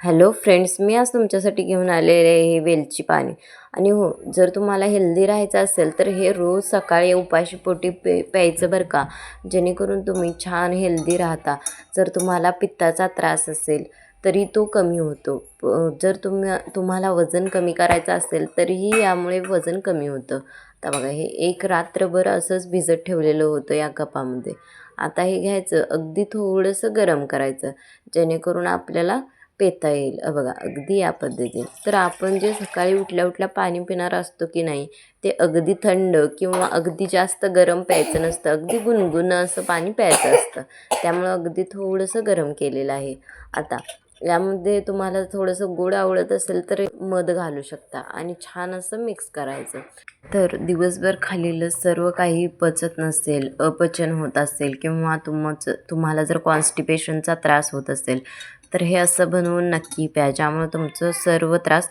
Hello friends, मी आज तुमच्यासाठी घेऊन आलेले आहे हे वेलची पाणी. आणि हो, जर तुम्हाला हेल्दी राहायचं असेल तर हे रोज सकाळी उपाशीपोटी प्यायचं बरं का, जेणेकरून तुम्ही छान हेल्दी राहता. जर तुम्हाला पित्ताचा त्रास असेल तरी तो कमी होतो. जर तुम्हाला वजन कमी करायचं असेल तरीही यामुळे वजन कमी होतं. आता बघा, हे एक रात्रभर असंच भिजत ठेवलेलं होतं या कपामध्ये. आता हे घ्यायचं, अगदी थोडंसं गरम करायचं, जेणेकरून आपल्याला पेता येईल. बघा, अगदी या पद्धतीने. तर आपण जे सकाळी उठल्या उठल्या पाणी पिणार असतो की नाही, ते अगदी थंड किंवा अगदी जास्त गरम प्यायचं नसतं, अगदी गुणगुणं असं पाणी प्यायचं असतं. त्यामुळं अगदी थोडंसं गरम केलेलं आहे. आता यामध्ये तुम्हाला थोडंसं गोड आवडत असेल तर मध घालू शकता आणि छान असं मिक्स करायचं. तर दिवसभर खाल्लेलं सर्व काही पचत नसेल, अपचन होत असेल किंवा तुम्हाला जर कॉन्स्टिपेशनचा त्रास होत असेल तर हे असं बनवून नक्की प्या, ज्यामुळे तुमचं सर्व त्रास